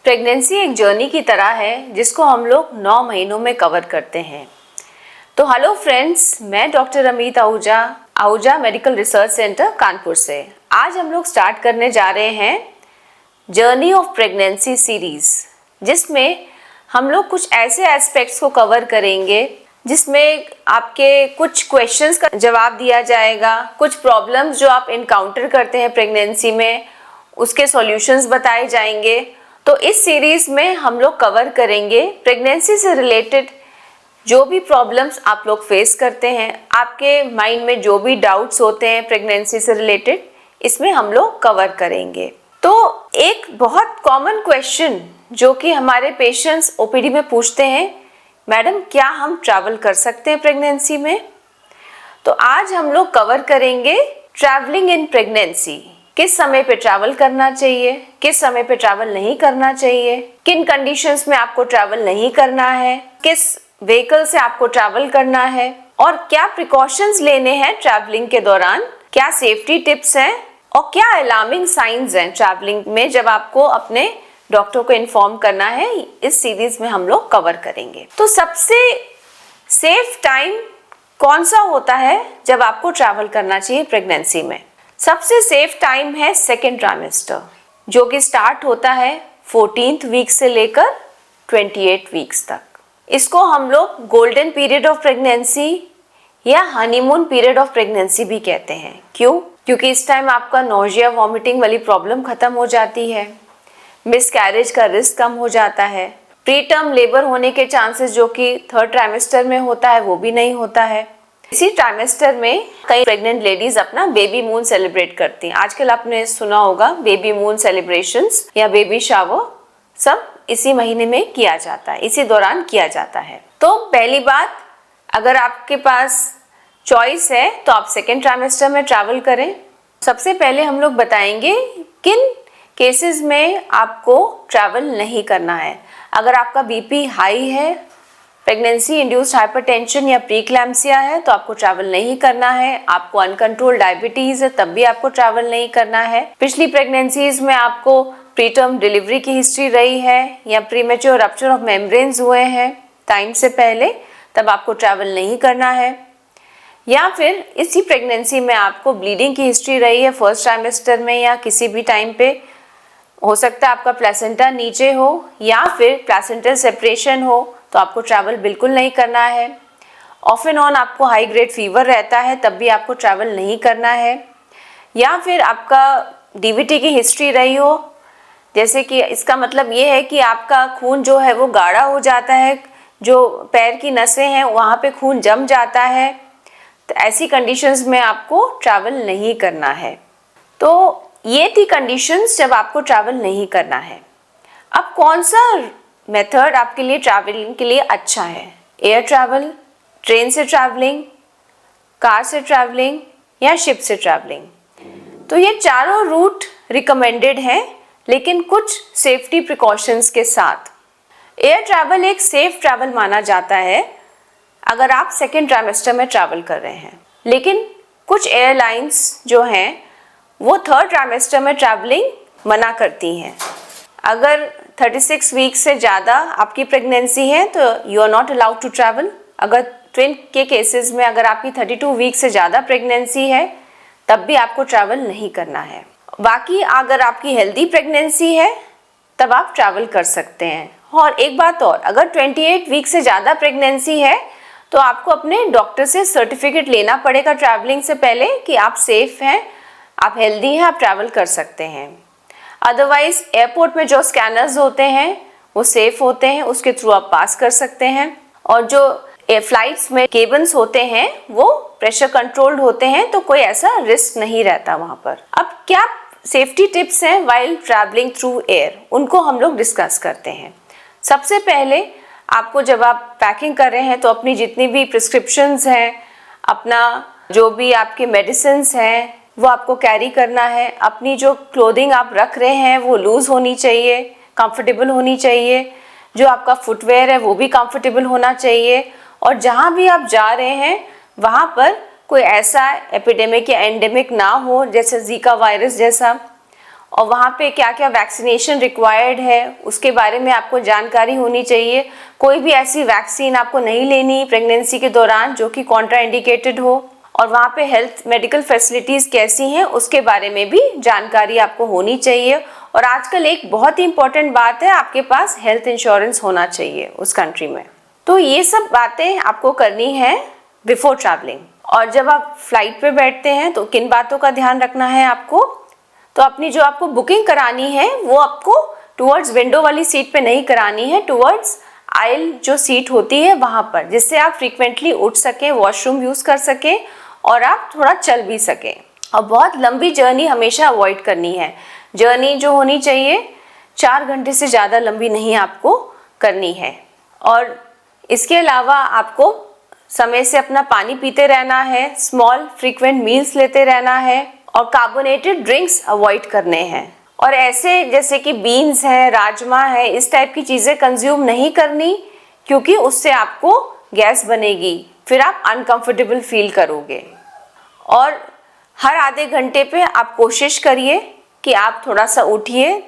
Pregnancy एक journey की तरह है जिसको हम लोग 9 महीनों में कवर करते हैं। तो हेलो फ्रेंड्स, मैं doctor Amit Ahuja medical research centre Kanpur से। आज हम लोग स्टार्ट करने जा रहे हैं जर्नी ऑफ प्रेगनेंसी सीरीज, जिसमें हम लोग कुछ ऐसे एस्पेक्ट्स को कवर करेंगे जिसमें आपके कुछ क्वेश्चंस का जवाब दिया जाएगा, कुछ प्रॉब्लम्स जो आप इनकाउंटर करते हैं प्रेगनेंसी में उसके सॉल्यूशंस बताए जाएंगे। तो इस सीरीज में हम लोग कवर करेंगे प्रेगनेंसी से रिलेटेड जो भी प्रॉब्लम्स आप लोग फेस करते हैं, आपके माइंड में जो भी डाउट्स होते हैं प्रेगनेंसी से रिलेटेड, इसमें हम लोग कवर करेंगे। तो एक बहुत कॉमन क्वेश्चन जो कि हमारे पेशेंट्स ओपीडी में पूछते हैं, मैडम क्या हम ट्रैवल कर सकते हैं प्रेगनेंसी में? तो आज हम लोग कवर करेंगे ट्रैवलिंग इन प्रेगनेंसी। किस समय पे ट्रैवल करना चाहिए, किस समय पे ट्रैवल नहीं करना चाहिए, किन कंडीशंस में आपको ट्रैवल नहीं करना है, किस व्हीकल से आपको ट्रैवल करना है और क्या प्रिकॉशंस लेने हैं ट्रैवलिंग के दौरान, क्या सेफ्टी टिप्स हैं और क्या अलार्मिंग साइंस हैं ट्रैवलिंग में जब आपको अपने डॉक्टर को इन्फॉर्म करना है। इस सीरीज में हम लोग कवर करेंगे। तो सबसे सेफ टाइम कौन सा होता है जब आपको ट्रैवल करना चाहिए प्रेगनेंसी में? सबसे सेफ टाइम है सेकेंड ट्राइमेस्टर, जो कि स्टार्ट होता है 14th वीक से लेकर 28 वीक्स तक। इसको हम लोग गोल्डन पीरियड ऑफ प्रेगनेंसी या हनीमून पीरियड ऑफ प्रेगनेंसी भी कहते हैं। क्यों? क्योंकि इस टाइम आपका नोजिया वॉमिटिंग वाली प्रॉब्लम खत्म हो जाती है, मिसकैरेज का रिस्क कम हो जाता है, प्री टर्म लेबर होने के चांसेस जो कि थर्ड ट्राइमेस्टर में होता है वो भी नहीं होता है। इसी ट्राइमेस्टर में कई प्रेग्नेंट लेडीज अपना बेबी मून सेलिब्रेट करती हैं। आजकल आपने सुना होगा बेबी मून सेलिब्रेशंस या बेबी शावर, सब इसी महीने में किया जाता है, इसी दौरान किया जाता है। तो पहली बात, अगर आपके पास चॉइस है तो आप सेकेंड ट्राइमेस्टर में ट्रैवल करें। सबसे पहले हम लोग बताएंगे किन केसेस में आपको ट्रैवल नहीं करना है। अगर आपका बीपी हाई है, प्रेगनेंसी इंड्यूस्ड हाइपरटेंशन या प्रीक्लैम्सिया है तो आपको ट्रैवल नहीं करना है। आपको अनकंट्रोल्ड डायबिटीज है तब भी आपको ट्रैवल नहीं करना है। पिछली प्रेगनेंसीज में आपको प्री टर्म डिलीवरी की हिस्ट्री रही है या प्रीमेच्योर रप्चर ऑफ मेम्ब्रेन्स हुए हैं टाइम से पहले, तब आपको ट्रैवल नहीं करना है। या फिर इसी प्रेगनेंसी में आपको ब्लीडिंग की हिस्ट्री रही है फर्स्ट ट्राइमेस्टर में या किसी भी टाइम पे, हो सकता है आपका प्लेसेंटा नीचे हो या फिर प्लेसेंटल सेपरेशन हो, तो आपको ट्रैवल बिल्कुल नहीं करना है। ऑफ एंड ऑन आपको हाई ग्रेड फीवर रहता है तब भी आपको ट्रैवल नहीं करना है। या फिर आपका डीवीटी की हिस्ट्री रही हो, जैसे कि इसका मतलब ये है कि आपका खून जो है वो गाढ़ा हो जाता है, जो पैर की नसें हैं वहाँ पे खून जम जाता है, तो ऐसी कंडीशंस में आपको ट्रैवल नहीं करना है। तो ये थी कंडीशंस जब आपको ट्रैवल नहीं करना है। अब कौन सा मेथड आपके लिए ट्रैवलिंग के लिए अच्छा है? एयर ट्रैवल, ट्रेन से ट्रैवलिंग, कार से ट्रैवलिंग या शिप से ट्रैवलिंग? तो ये चारों रूट रिकमेंडेड हैं, लेकिन कुछ सेफ्टी प्रिकॉशंस के साथ। एयर ट्रैवल एक सेफ ट्रैवल माना जाता है अगर आप सेकेंड ट्राइमेस्टर में ट्रैवल कर रहे हैं, लेकिन कुछ एयरलाइंस जो हैं वो थर्ड ट्राइमेस्टर में ट्रैवलिंग मना करती हैं। अगर 36 वीक से ज़्यादा आपकी प्रेगनेंसी है तो you are not allowed to travel. अगर ट्विन के केसेस में अगर आपकी 32 वीक से ज़्यादा प्रेगनेंसी है तब भी आपको ट्रैवल नहीं करना है। बाकी अगर आपकी हेल्दी प्रेगनेंसी है तब आप ट्रैवल कर सकते हैं। और एक बात और, अगर 28 वीक से ज़्यादा प्रेगनेंसी है तो आपको अपने डॉक्टर से सर्टिफिकेट लेना पड़ेगा ट्रैवलिंग से पहले कि आप सेफ हैं, आप हेल्दी हैं, आप ट्रैवल कर सकते हैं। अदरवाइज एयरपोर्ट में जो स्कैनर्स होते हैं वो सेफ होते हैं, उसके थ्रू आप पास कर सकते हैं। और जो फ्लाइट्स में केबिन्स होते हैं वो प्रेशर कंट्रोल्ड होते हैं, तो कोई ऐसा रिस्क नहीं रहता वहाँ पर। अब क्या सेफ्टी टिप्स हैं वाइल ट्रैवलिंग थ्रू एयर, उनको हम लोग डिस्कस करते हैं। सबसे पहले आपको जब आप पैकिंग कर रहे हैं तो अपनी जितनी भी प्रिस्क्रिप्शंस हैं, अपना जो भी आपके मेडिसिन्स हैं वो आपको कैरी करना है। अपनी जो क्लोथिंग आप रख रहे हैं वो लूज़ होनी चाहिए, कंफर्टेबल होनी चाहिए। जो आपका फुटवेयर है वो भी कंफर्टेबल होना चाहिए। और जहाँ भी आप जा रहे हैं वहाँ पर कोई ऐसा एपिडेमिक या एंडेमिक ना हो, जैसे जीका वायरस जैसा, और वहाँ पे क्या क्या वैक्सीनेशन रिक्वायर्ड है उसके बारे में आपको जानकारी होनी चाहिए। कोई भी ऐसी वैक्सीन आपको नहीं लेनी प्रेगनेंसी के दौरान जो कि कॉन्ट्राइंडिकेटेड हो, और वहाँ पे हेल्थ मेडिकल फैसिलिटीज़ कैसी हैं उसके बारे में भी जानकारी आपको होनी चाहिए। और आजकल एक बहुत ही इम्पॉर्टेंट बात है, आपके पास हेल्थ इंश्योरेंस होना चाहिए उस कंट्री में। तो ये सब बातें आपको करनी है बिफोर ट्रैवलिंग। और जब आप फ्लाइट पे बैठते हैं तो किन बातों का ध्यान रखना है आपको, तो अपनी जो आपको बुकिंग करानी है वो आपको टुवर्ड्स विंडो वाली सीट पे नहीं करानी है, टुवर्ड्स आइल जो सीट होती है वहाँ पर, जिससे आप फ्रीक्वेंटली उठ सकें, वॉशरूम यूज़ कर सकें और आप थोड़ा चल भी सकें। और बहुत लंबी जर्नी हमेशा अवॉइड करनी है। जर्नी जो होनी चाहिए 4 घंटे से ज़्यादा लंबी नहीं आपको करनी है। और इसके अलावा आपको समय से अपना पानी पीते रहना है, स्मॉल फ्रीक्वेंट मील्स लेते रहना है और कार्बोनेटेड ड्रिंक्स अवॉइड करने हैं। और ऐसे जैसे कि बीन्स हैं, राजमा है, इस टाइप की चीज़ें कंज्यूम नहीं करनी, क्योंकि उससे आपको गैस बनेगी, फिर आप अनकंफर्टेबल फील करोगे। और हर आधे घंटे पे आप कोशिश करिए कि आप थोड़ा सा उठिए,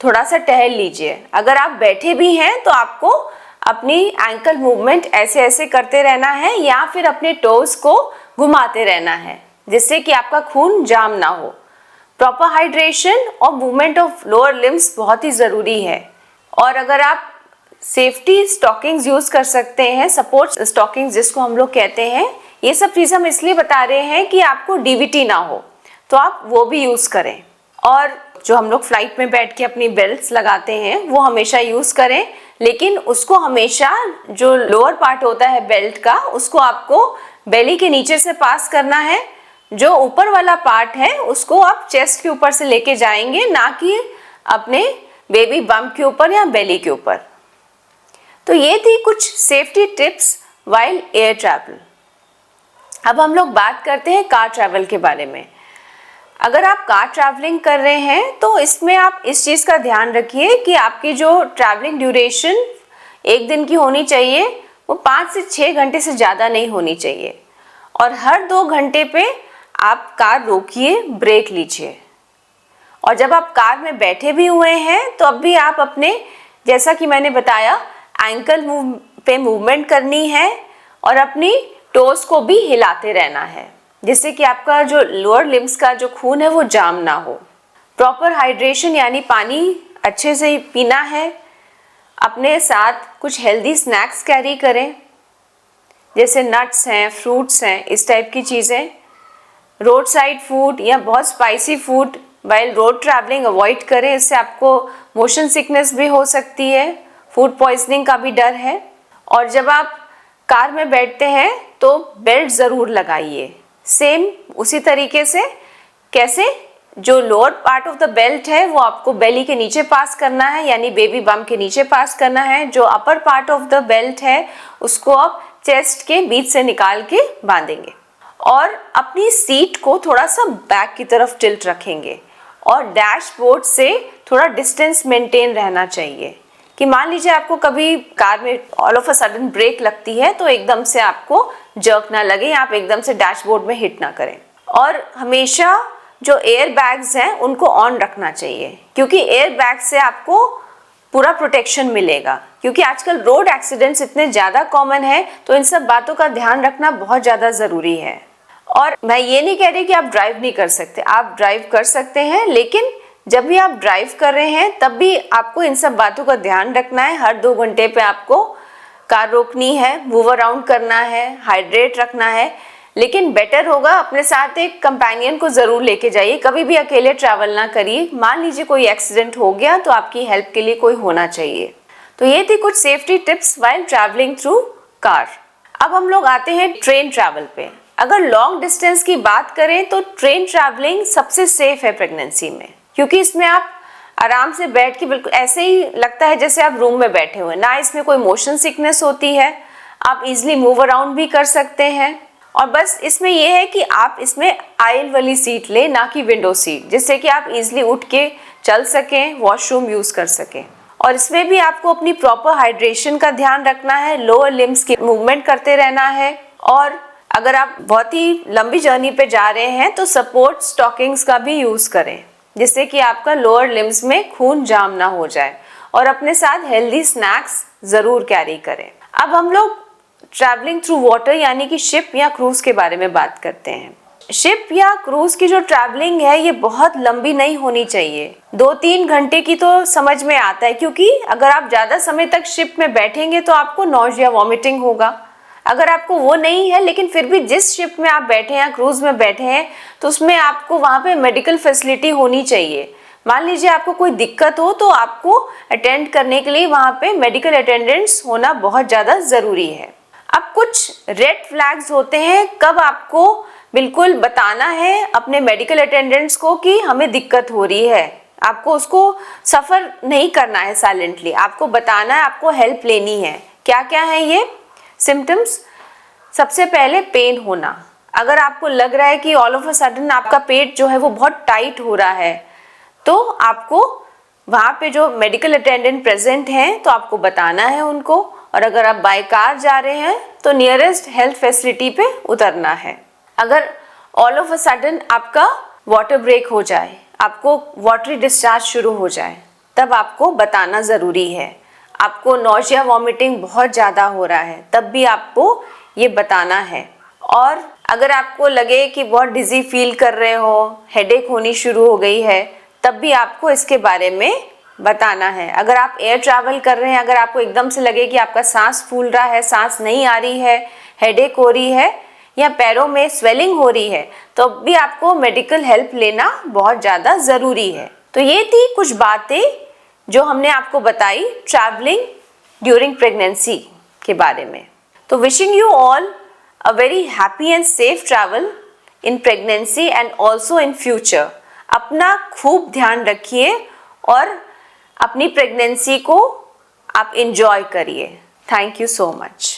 थोड़ा सा टहल लीजिए। अगर आप बैठे भी हैं तो आपको अपनी एंकल मूवमेंट ऐसे ऐसे करते रहना है या फिर अपने टोज को घुमाते रहना है, जिससे कि आपका खून जाम ना हो। प्रॉपर हाइड्रेशन और मूवमेंट ऑफ लोअर लिम्स बहुत ही ज़रूरी है। और अगर आप सेफ्टी स्टॉकिंग्स यूज़ कर सकते हैं, सपोर्ट स्टॉकिंग्स जिसको हम लोग कहते हैं, ये सब चीज़ हम इसलिए बता रहे हैं कि आपको डीवीटी ना हो, तो आप वो भी यूज़ करें। और जो हम लोग फ्लाइट में बैठ के अपनी बेल्ट्स लगाते हैं वो हमेशा यूज़ करें, लेकिन उसको हमेशा जो लोअर पार्ट होता है बेल्ट का, उसको आपको बेली के नीचे से पास करना है। जो ऊपर वाला पार्ट है उसको आप चेस्ट के ऊपर से लेके जाएंगे, ना कि अपने बेबी बम्प के ऊपर या बेली के ऊपर। तो ये थी कुछ safety tips while air travel. अब हम लोग बात करते हैं कार ट्रैवल के बारे में। अगर आप कार ट्रैवलिंग कर रहे हैं तो इसमें आप इस चीज़ का ध्यान रखिए कि आपकी जो ट्रैवलिंग ड्यूरेशन 1 दिन की होनी चाहिए वो 5 से 6 घंटे से ज़्यादा नहीं होनी चाहिए। और हर 2 घंटे पे आप कार रोकिए, ब्रेक लीजिए। और जब आप कार में बैठे भी हुए हैं तो अब भी आप अपने, जैसा कि मैंने बताया, एंकल पे मूवमेंट करनी है और अपनी टोस को भी हिलाते रहना है, जिससे कि आपका जो लोअर लिम्स का जो खून है वो जाम ना हो। प्रॉपर हाइड्रेशन यानी पानी अच्छे से पीना है। अपने साथ कुछ हेल्दी स्नैक्स कैरी करें, जैसे नट्स हैं, फ्रूट्स हैं, इस टाइप की चीज़ें। रोड साइड फूड या बहुत spicy food while road travelling avoid करें, इससे आपको मोशन सिकनेस भी हो सकती है, फूड पॉइजनिंग का भी डर है। और जब आप कार में बैठते हैं तो बेल्ट ज़रूर लगाइए, सेम उसी तरीके से कैसे जो lower part of the belt है वो आपको बेली के नीचे पास करना है, यानी बेबी बम्प के नीचे पास करना है। जो upper part of the belt है उसको आप चेस्ट के बीच से निकाल के बांधेंगे और अपनी सीट को थोड़ा सा बैक की तरफ टिल्ट रखेंगे और डैशबोर्ड से थोड़ा डिस्टेंस मेंटेन रहना चाहिए, कि मान लीजिए आपको कभी कार में all of a sudden brake लगती है तो एकदम से आपको जर्क ना लगे, आप एकदम से डैशबोर्ड में हिट ना करें। और हमेशा जो एयर बैग्स हैं उनको ऑन रखना चाहिए, क्योंकि एयर बैग से आपको पूरा प्रोटेक्शन मिलेगा। क्योंकि आजकल रोड एक्सीडेंट्स इतने ज़्यादा कॉमन है, तो इन सब बातों का ध्यान रखना बहुत ज़्यादा ज़रूरी है। और मैं ये नहीं कह रही कि आप ड्राइव नहीं कर सकते, आप ड्राइव कर सकते हैं, लेकिन जब भी आप ड्राइव कर रहे हैं तब भी आपको इन सब बातों का ध्यान रखना है। हर 2 घंटे पे आपको कार रोकनी है, मूव अराउंड करना है, हाइड्रेट रखना है। लेकिन बेटर होगा अपने साथ एक कंपेनियन को ज़रूर लेके जाइए, कभी भी अकेले ट्रैवल ना करिए। मान लीजिए कोई एक्सीडेंट हो गया तो आपकी हेल्प के लिए कोई होना चाहिए। तो ये थी कुछ safety tips while travelling through car. अब हम लोग आते हैं ट्रेन ट्रैवल पे। अगर लॉन्ग डिस्टेंस की बात करें तो ट्रेन ट्रैवलिंग सबसे सेफ है प्रेगनेंसी में, क्योंकि इसमें आप आराम से बैठ के बिल्कुल ऐसे ही लगता है जैसे आप रूम में बैठे हुए, ना इसमें कोई मोशन सिकनेस होती है, आप इजीली मूव अराउंड भी कर सकते हैं। और बस इसमें यह है कि आप इसमें आइल वाली सीट लें, ना कि विंडो सीट, जिससे कि आप इजीली उठ के चल सकें, वॉशरूम यूज़ कर सकें। और इसमें भी आपको अपनी प्रॉपर हाइड्रेशन का ध्यान रखना है, लोअर लिम्स की मूवमेंट करते रहना है। और अगर आप बहुत ही लंबी जर्नी पे जा रहे हैं तो सपोर्ट स्टॉकिंग्स का भी यूज़ करें। जिससे कि आपका लोअर लिम्स में खून जाम ना हो जाए, और अपने साथ हेल्दी स्नैक्स ज़रूर कैरी करें। अब हम लोग ट्रैवलिंग थ्रू वाटर यानी कि शिप या क्रूज़ के बारे में बात करते हैं। शिप या क्रूज़ की जो ट्रैवलिंग है ये बहुत लंबी नहीं होनी चाहिए। 2-3 घंटे की तो समझ में आता है, क्योंकि अगर आप ज़्यादा समय तक शिप में बैठेंगे तो आपको नॉइज़िया वॉमिटिंग होगा। अगर आपको वो नहीं है, लेकिन फिर भी जिस शिप में आप बैठे हैं, क्रूज़ में बैठे हैं, तो उसमें आपको वहाँ पे मेडिकल फैसिलिटी होनी चाहिए। मान लीजिए आपको कोई दिक्कत हो तो आपको अटेंड करने के लिए वहाँ पे मेडिकल अटेंडेंट्स होना बहुत ज़्यादा ज़रूरी है। अब कुछ रेड फ्लैग्स होते हैं, कब आपको बिल्कुल बताना है अपने मेडिकल अटेंडेंट्स को कि हमें दिक्कत हो रही है। आपको उसको सफ़र नहीं करना है साइलेंटली, आपको बताना है, आपको हेल्प लेनी है। क्या क्या है ये सिम्टम्स? सबसे पहले पेन होना। अगर आपको लग रहा है कि ऑल ऑफ अ सडन आपका पेट जो है वो बहुत टाइट हो रहा है, तो आपको वहाँ पे जो मेडिकल अटेंडेंट प्रेजेंट हैं तो आपको बताना है उनको, और अगर आप बाय कार जा रहे हैं तो नियरेस्ट हेल्थ फैसिलिटी पे उतरना है। अगर ऑल ऑफ अ सडन आपका वाटर ब्रेक हो जाए, आपको वाटरी डिस्चार्ज शुरू हो जाए, तब आपको बताना ज़रूरी है। आपको नॉइज़िया वॉमिटिंग बहुत ज़्यादा हो रहा है, तब भी आपको ये बताना है। और अगर आपको लगे कि बहुत डिज़ी फील कर रहे हो, हेडेक होनी शुरू हो गई है, तब भी आपको इसके बारे में बताना है। अगर आप एयर ट्रैवल कर रहे हैं, अगर आपको एकदम से लगे कि आपका सांस फूल रहा है, सांस नहीं आ रही है, हेडेक हो रही है या पैरों में स्वेलिंग हो रही है, तो भी आपको मेडिकल हेल्प लेना बहुत ज़्यादा ज़रूरी है। तो ये थी कुछ बातें जो हमने आपको बताई ट्रैवलिंग ड्यूरिंग प्रेगनेंसी के बारे में। तो wishing you all a very happy and safe travel in pregnancy and also in future. अपना खूब ध्यान रखिए और अपनी प्रेगनेंसी को आप इंजॉय करिए। Thank you so much.